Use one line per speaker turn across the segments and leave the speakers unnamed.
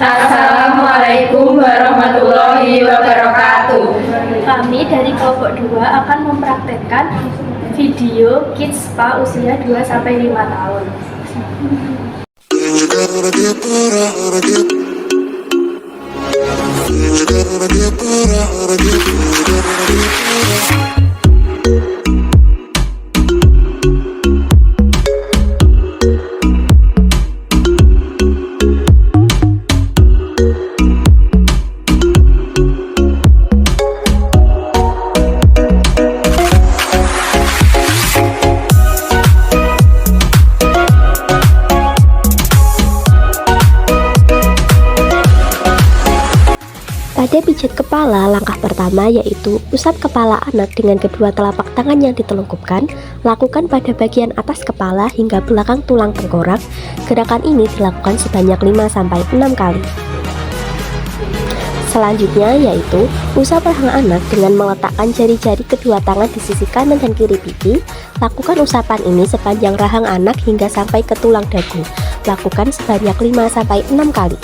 Assalamualaikum warahmatullahi wabarakatuh.
Kami dari kelompok 2 akan mempraktekkan video Kids Spa usia 2-5 tahun.
Pada pijat kepala, langkah pertama yaitu usap kepala anak dengan kedua telapak tangan yang ditelungkupkan. Lakukan pada bagian atas kepala hingga belakang tulang tengkorak. Gerakan ini dilakukan sebanyak 5-6 kali. Selanjutnya yaitu usap rahang anak dengan meletakkan jari-jari kedua tangan di sisi kanan dan kiri pipi. Lakukan usapan ini sepanjang rahang anak hingga sampai ke tulang dagu. Lakukan sebanyak 5-6 kali.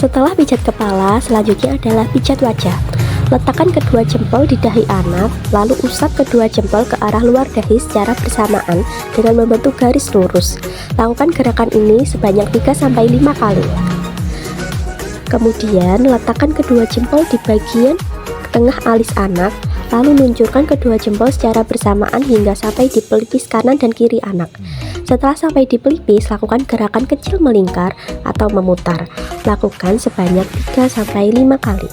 Setelah pijat kepala, selanjutnya adalah pijat wajah. Letakkan kedua jempol di dahi anak, lalu usap kedua jempol ke arah luar dahi secara bersamaan dengan membentuk garis lurus. Lakukan gerakan ini sebanyak 3-5 kali. Kemudian, letakkan kedua jempol di bagian tengah alis anak, lalu luncurkan kedua jempol secara bersamaan hingga sampai di pelipis kanan dan kiri anak. Setelah sampai di pelipis, lakukan gerakan kecil melingkar atau memutar. Lakukan sebanyak 3-5 kali.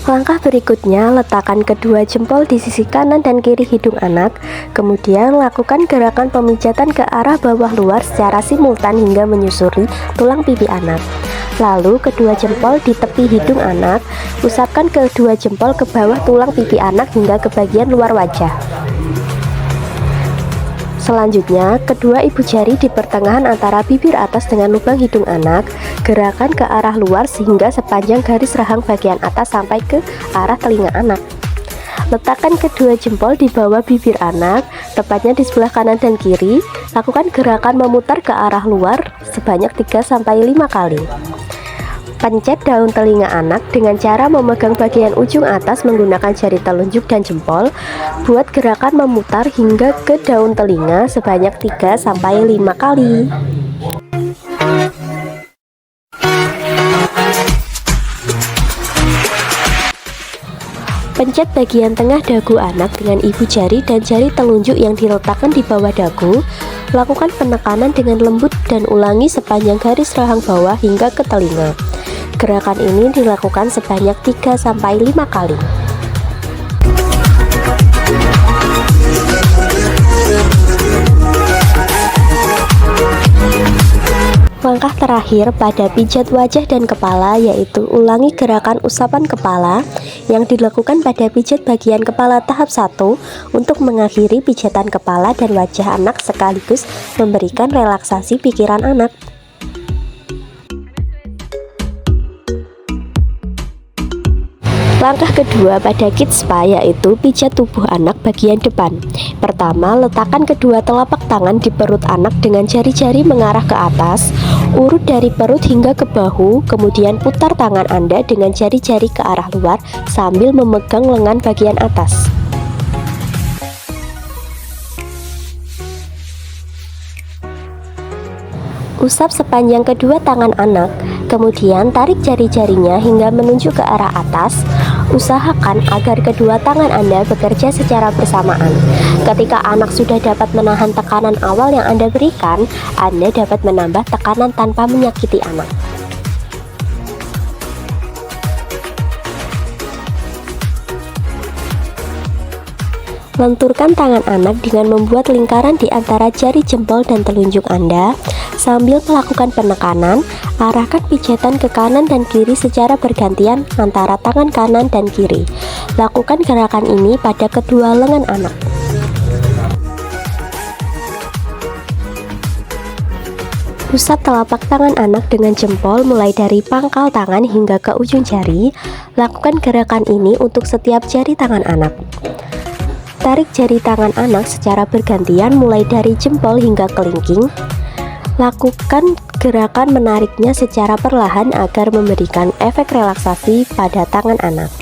Langkah berikutnya, letakkan kedua jempol di sisi kanan dan kiri hidung anak. Kemudian lakukan gerakan pemijatan ke arah bawah luar secara simultan hingga menyusuri tulang pipi anak. Lalu kedua jempol di tepi hidung anak, usapkan kedua jempol ke bawah tulang pipi anak hingga ke bagian luar wajah. Selanjutnya, kedua ibu jari di pertengahan antara bibir atas dengan lubang hidung anak. Gerakan ke arah luar sehingga sepanjang garis rahang bagian atas sampai ke arah telinga anak. Letakkan kedua jempol di bawah bibir anak, tepatnya di sebelah kanan dan kiri. Lakukan gerakan memutar ke arah luar sebanyak 3-5 kali. Pencet daun telinga anak dengan cara memegang bagian ujung atas menggunakan jari telunjuk dan jempol. Buat gerakan memutar hingga ke daun telinga sebanyak 3-5 kali. Pencet bagian tengah dagu anak dengan ibu jari dan jari telunjuk yang diletakkan di bawah dagu. Lakukan penekanan dengan lembut dan ulangi sepanjang garis rahang bawah hingga ke telinga. Gerakan ini dilakukan sebanyak 3-5 kali. Langkah terakhir pada pijat wajah dan kepala yaitu ulangi gerakan usapan kepala yang dilakukan pada pijat bagian kepala tahap 1 untuk mengakhiri pijatan kepala dan wajah anak sekaligus memberikan relaksasi pikiran anak. Langkah kedua pada Kids Spa yaitu pijat tubuh anak bagian depan. Pertama, letakkan kedua telapak tangan di perut anak dengan jari-jari mengarah ke atas. Urut dari perut hingga ke bahu, kemudian putar tangan Anda dengan jari-jari ke arah luar sambil memegang lengan bagian atas. Usap sepanjang kedua tangan anak, kemudian tarik jari-jarinya hingga menunjuk ke arah atas. Usahakan agar kedua tangan Anda bekerja secara bersamaan. Ketika anak sudah dapat menahan tekanan awal yang Anda berikan, Anda dapat menambah tekanan tanpa menyakiti anak. Lenturkan tangan anak dengan membuat lingkaran di antara jari jempol dan telunjuk Anda. Sambil melakukan penekanan, arahkan pijatan ke kanan dan kiri secara bergantian antara tangan kanan dan kiri. Lakukan gerakan ini pada kedua lengan anak. Usap telapak tangan anak dengan jempol mulai dari pangkal tangan hingga ke ujung jari. Lakukan gerakan ini untuk setiap jari tangan anak. Tarik jari tangan anak secara bergantian mulai dari jempol hingga kelingking. Lakukan gerakan menariknya secara perlahan agar memberikan efek relaksasi pada tangan anak.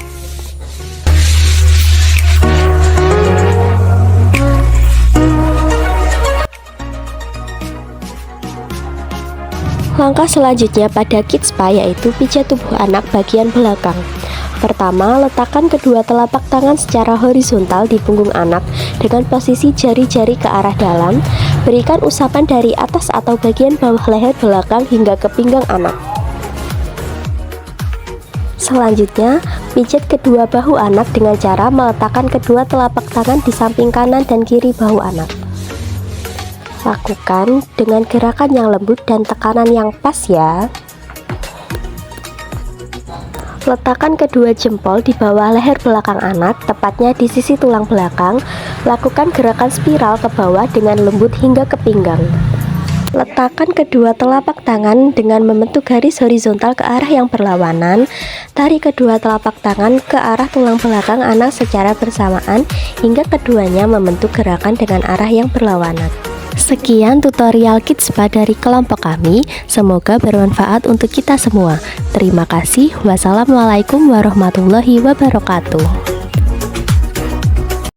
Langkah selanjutnya pada Kids Spa yaitu pijat tubuh anak bagian belakang. Pertama, letakkan kedua telapak tangan secara horizontal di punggung anak dengan posisi jari-jari ke arah dalam. Berikan usapan dari atas atau bagian bawah leher belakang hingga ke pinggang anak. Selanjutnya, pijat kedua bahu anak dengan cara meletakkan kedua telapak tangan di samping kanan dan kiri bahu anak. Lakukan dengan gerakan yang lembut dan tekanan yang pas ya. Letakkan kedua jempol di bawah leher belakang anak, tepatnya di sisi tulang belakang. Lakukan gerakan spiral ke bawah dengan lembut hingga ke pinggang. Letakkan kedua telapak tangan dengan membentuk garis horizontal ke arah yang berlawanan. Tarik kedua telapak tangan ke arah tulang belakang anak secara bersamaan hingga keduanya membentuk gerakan dengan arah yang berlawanan. Sekian tutorial Kids Spa dari kelompok kami, semoga bermanfaat untuk kita semua. Terima kasih. Wassalamualaikum warahmatullahi wabarakatuh.